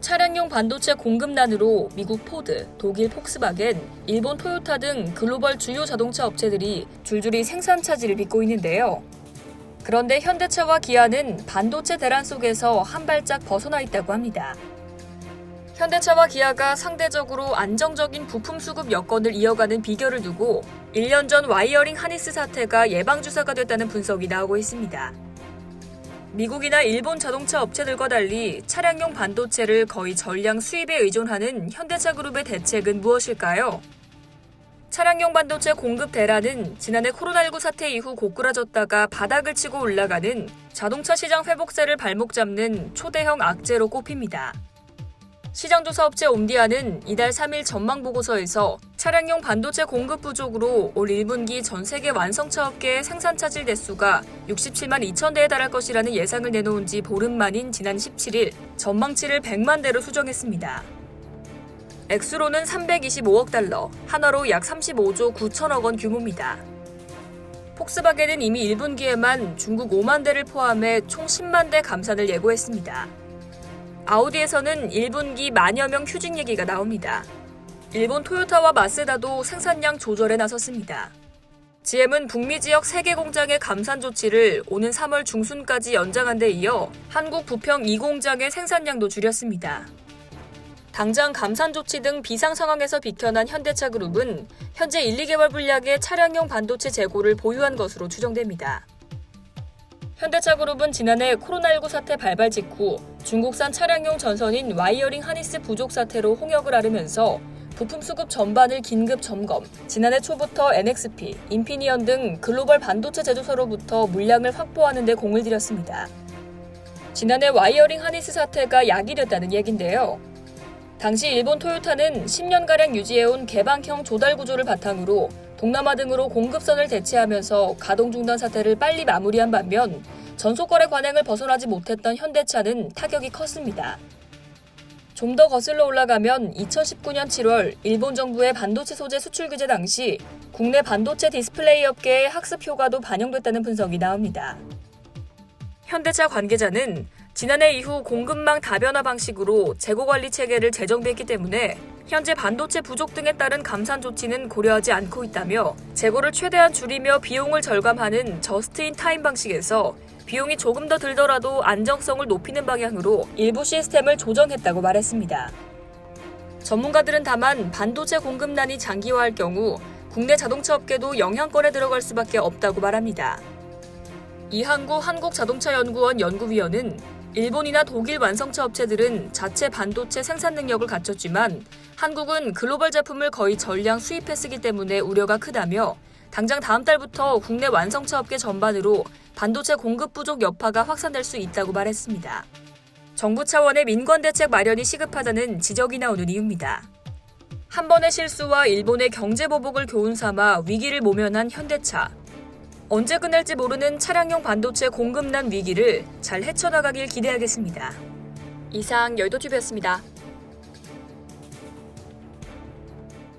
차량용 반도체 공급난으로 미국 포드, 독일 폭스바겐, 일본 토요타 등 글로벌 주요 자동차 업체들이 줄줄이 생산 차질을 빚고 있는데요. 그런데 현대차와 기아는 반도체 대란 속에서 한 발짝 벗어나 있다고 합니다. 현대차와 기아가 상대적으로 안정적인 부품 수급 여건을 이어가는 비결을 두고 1년 전 와이어링 하니스 사태가 예방주사가 됐다는 분석이 나오고 있습니다. 미국이나 일본 자동차 업체들과 달리 차량용 반도체를 거의 전량 수입에 의존하는 현대차 그룹의 대책은 무엇일까요? 차량용 반도체 공급 대란은 지난해 코로나19 사태 이후 고꾸라졌다가 바닥을 치고 올라가는 자동차 시장 회복세를 발목 잡는 초대형 악재로 꼽힙니다. 시장조사 업체 옴디아는 이달 3일 전망보고서에서 차량용 반도체 공급 부족으로 올 1분기 전 세계 완성차 업계의 생산 차질 대수가 67만 2천 대에 달할 것이라는 예상을 내놓은 지 보름 만인 지난 17일 전망치를 100만 대로 수정했습니다. 액수로는 325억 달러, 한화로 약 35조 9천억 원 규모입니다. 폭스바겐은 이미 1분기에만 중국 5만 대를 포함해 총 10만 대 감산을 예고했습니다. 아우디에서는 1분기 만여 명 휴직 얘기가 나옵니다. 일본 토요타와 마쓰다도 생산량 조절에 나섰습니다. GM은 북미 지역 3개 공장의 감산 조치를 오는 3월 중순까지 연장한 데 이어 한국 부평 2공장의 생산량도 줄였습니다. 당장 감산 조치 등 비상 상황에서 비켜난 현대차 그룹은 현재 1, 2개월 분량의 차량용 반도체 재고를 보유한 것으로 추정됩니다. 현대차 그룹은 지난해 코로나19 사태 발발 직후 중국산 차량용 전선인 와이어링 하니스 부족 사태로 홍역을 앓으면서 부품 수급 전반을 긴급 점검, 지난해 초부터 NXP, 인피니언 등 글로벌 반도체 제조사로부터 물량을 확보하는 데 공을 들였습니다. 지난해 와이어링 하니스 사태가 야기됐다는 얘긴데요. 당시 일본 토요타는 10년가량 유지해온 개방형 조달 구조를 바탕으로 동남아 등으로 공급선을 대체하면서 가동 중단 사태를 빨리 마무리한 반면 전속거래 관행을 벗어나지 못했던 현대차는 타격이 컸습니다. 좀 더 거슬러 올라가면 2019년 7월 일본 정부의 반도체 소재 수출 규제 당시 국내 반도체 디스플레이 업계의 학습 효과도 반영됐다는 분석이 나옵니다. 현대차 관계자는 지난해 이후 공급망 다변화 방식으로 재고 관리 체계를 재정비했기 때문에 현재 반도체 부족 등에 따른 감산 조치는 고려하지 않고 있다며 재고를 최대한 줄이며 비용을 절감하는 저스트인타임 방식에서 비용이 조금 더 들더라도 안정성을 높이는 방향으로 일부 시스템을 조정했다고 말했습니다. 전문가들은 다만 반도체 공급난이 장기화할 경우 국내 자동차 업계도 영향권에 들어갈 수밖에 없다고 말합니다. 이항구 한국자동차연구원 연구위원은 일본이나 독일 완성차 업체들은 자체 반도체 생산 능력을 갖췄지만 한국은 글로벌 제품을 거의 전량 수입해 쓰기 때문에 우려가 크다며 당장 다음 달부터 국내 완성차 업계 전반으로 반도체 공급 부족 여파가 확산될 수 있다고 말했습니다. 정부 차원의 민관 대책 마련이 시급하다는 지적이 나오는 이유입니다. 한 번의 실수와 일본의 경제 보복을 교훈 삼아 위기를 모면한 현대차. 언제 끝날지 모르는 차량용 반도체 공급난 위기를 잘 헤쳐나가길 기대하겠습니다. 이상 여의도TV였습니다.